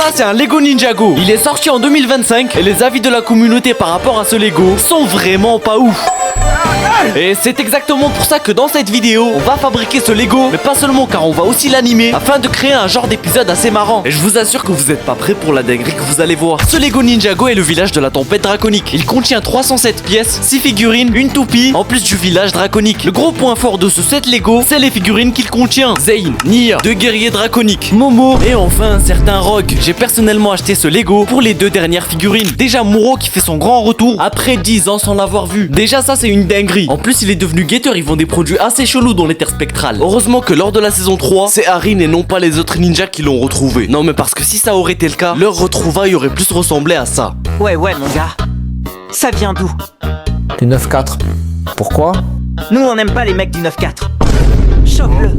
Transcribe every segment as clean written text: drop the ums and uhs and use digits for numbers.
Ça c'est un Lego Ninjago. Il est sorti en 2025 et les avis de la communauté par rapport à ce Lego sont vraiment pas ouf. Et c'est exactement pour ça que dans cette vidéo, on va fabriquer ce Lego, mais pas seulement car on va aussi l'animer afin de créer un genre d'épisode assez marrant. Et je vous assure que vous êtes pas prêts pour la dinguerie que vous allez voir. Ce Lego Ninjago est le village de la tempête draconique. Il contient 307 pièces, 6 figurines, une toupie, en plus du village draconique. Le gros point fort de ce set Lego, c'est les figurines qu'il contient. Zane, Nia, 2 guerriers draconiques, Momo et enfin un certain Rogue. J'ai personnellement acheté ce Lego pour les 2 dernières figurines. Déjà Muro qui fait son grand retour après 10 ans sans l'avoir vu. Déjà ça c'est une dinguerie. En plus il est devenu guetteur, ils vendent des produits assez chelous dans les terres spectrales. Heureusement que lors de la saison 3, c'est Harin et non pas les autres ninjas qui l'ont retrouvé. Non mais parce que si ça aurait été le cas, leur retrouvaille aurait plus ressemblé à ça. Ouais mon gars. Ça vient d'où? Du 9-4. Pourquoi? Nous on n'aime pas les mecs du 9-4. Chope-le.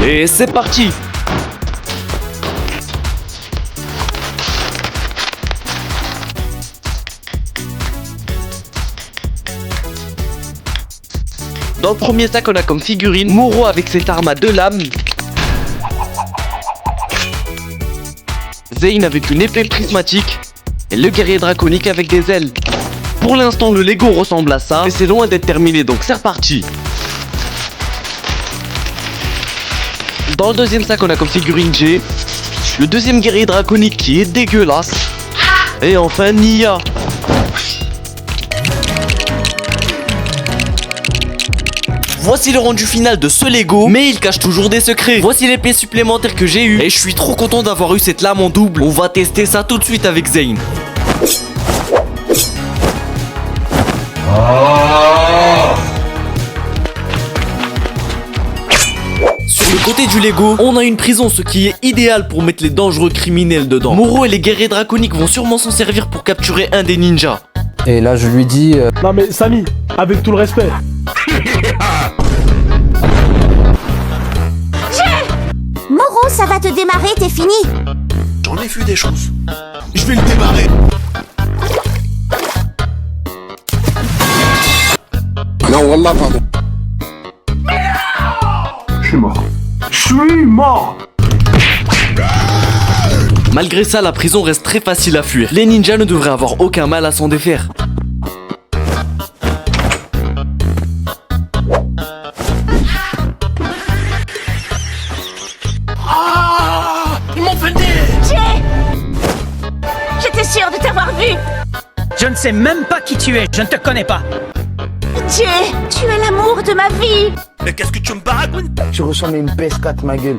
Et c'est parti. Dans le premier sac, on a comme figurine Muro avec cette arme à 2 lames, Zane avec une épée prismatique et le guerrier draconique avec des ailes. Pour l'instant, le Lego ressemble à ça, mais c'est loin d'être terminé, donc c'est reparti. Dans le deuxième sac, on a comme figurine G, le deuxième guerrier draconique qui est dégueulasse, et enfin Nia. Voici le rendu final de ce Lego, mais il cache toujours des secrets. Voici les pièces supplémentaires que j'ai eues, et je suis trop content d'avoir eu cette lame en double. On va tester ça tout de suite avec Zane. Sur le côté du Lego, on a une prison, ce qui est idéal pour mettre les dangereux criminels dedans. Muro et les guerriers draconiques vont sûrement s'en servir pour capturer un des ninjas. Et là je lui dis Non mais Samy, avec tout le respect. Moro, ça va te démarrer, t'es fini. J'en ai vu des choses. Je vais le démarrer. Non, wallah, pardon. Je suis mort. Je suis mort. Malgré ça, la prison reste très facile à fuir. Les ninjas ne devraient avoir aucun mal à s'en défaire. Ah, ils m'ont fait Jay, j'étais sûre de t'avoir vu. Je ne sais même pas qui tu es, je ne te connais pas. Jay, tu es l'amour de ma vie. Mais qu'est-ce que tu me baragouines? tu ressembles à une PS4 ma gueule.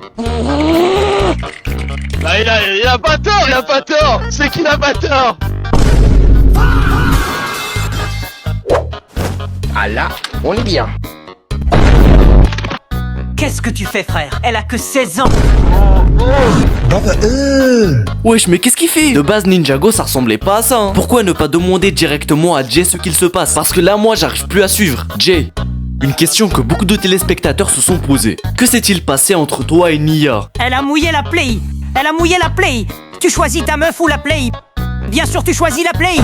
Bah, il a pas tort, c'est qu'il a pas tort. Ah là, on est bien. Qu'est-ce que tu fais frère? Elle a que 16 ans. Wesh, mais qu'est-ce qu'il fait? De base, Ninjago, ça ressemblait pas à ça, hein. Pourquoi ne pas demander directement à Jay ce qu'il se passe? Parce que là, moi, j'arrive plus à suivre. Jay, une question que beaucoup de téléspectateurs se sont posées. Que s'est-il passé entre toi et Nia? Elle a mouillé la play. Elle a mouillé la play. Tu choisis ta meuf ou la play? Bien sûr tu choisis la play.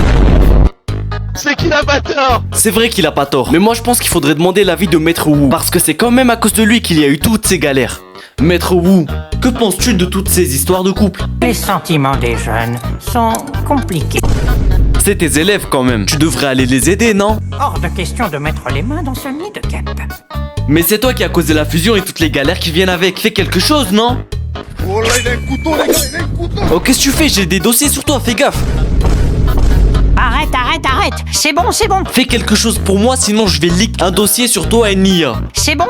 C'est qu'il a pas tort. C'est vrai qu'il a pas tort, mais moi je pense qu'il faudrait demander l'avis de Maître Wu, parce que c'est quand même à cause de lui qu'il y a eu toutes ces galères. Maître Wu, que penses-tu de toutes ces histoires de couple? Les sentiments des jeunes sont compliqués. C'est tes élèves quand même, tu devrais aller les aider, non? Hors de question de mettre les mains dans ce nid de guêpe. Mais c'est toi qui as causé la fusion et toutes les galères qui viennent avec. Fais quelque chose, non? Oh là, il a un couteau, les gars, il a un couteau. Oh, qu'est-ce que tu fais? J'ai des dossiers sur toi, fais gaffe. Arrête. C'est bon. Fais quelque chose pour moi, sinon je vais leak un dossier sur toi et Nia. C'est bon.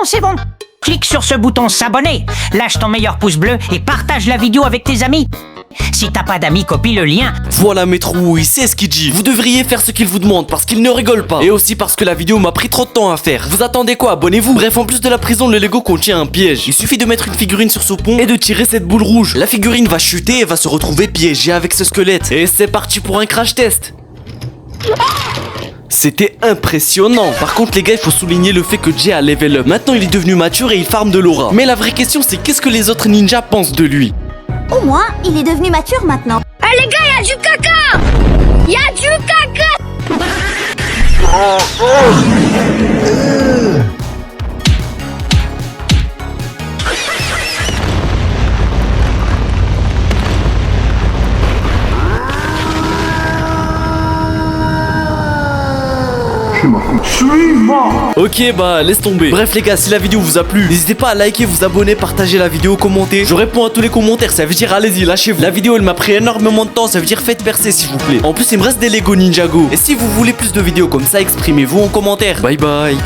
Clique sur ce bouton s'abonner, lâche ton meilleur pouce bleu et partage la vidéo avec tes amis. Si t'as pas d'amis, copie le lien. Voilà Maître Wu, il sait ce qu'il dit. Vous devriez faire ce qu'il vous demande parce qu'il ne rigole pas. Et aussi parce que la vidéo m'a pris trop de temps à faire. Vous attendez quoi? Abonnez-vous. Bref, en plus de la prison, le Lego contient un piège. Il suffit de mettre une figurine sur ce pont et de tirer cette boule rouge. La figurine va chuter et va se retrouver piégée avec ce squelette. Et c'est parti pour un crash test. C'était impressionnant. Par contre les gars, il faut souligner le fait que Jay a level up. Maintenant il est devenu mature et il farme de l'aura. Mais la vraie question c'est qu'est-ce que les autres ninjas pensent de lui? Au moins, il est devenu mature maintenant. Ah les gars, il y a du caca. Il y a du caca. Ok, bah laisse tomber. Bref les gars, si la vidéo vous a plu, n'hésitez pas à liker, vous abonner, partager la vidéo, commenter. Je réponds à tous les commentaires, ça veut dire allez-y, lâchez-vous. La vidéo elle m'a pris énormément de temps, ça veut dire faites percer s'il vous plaît. En plus il me reste des Lego Ninjago. Et si vous voulez plus de vidéos comme ça, exprimez-vous en commentaire. Bye bye.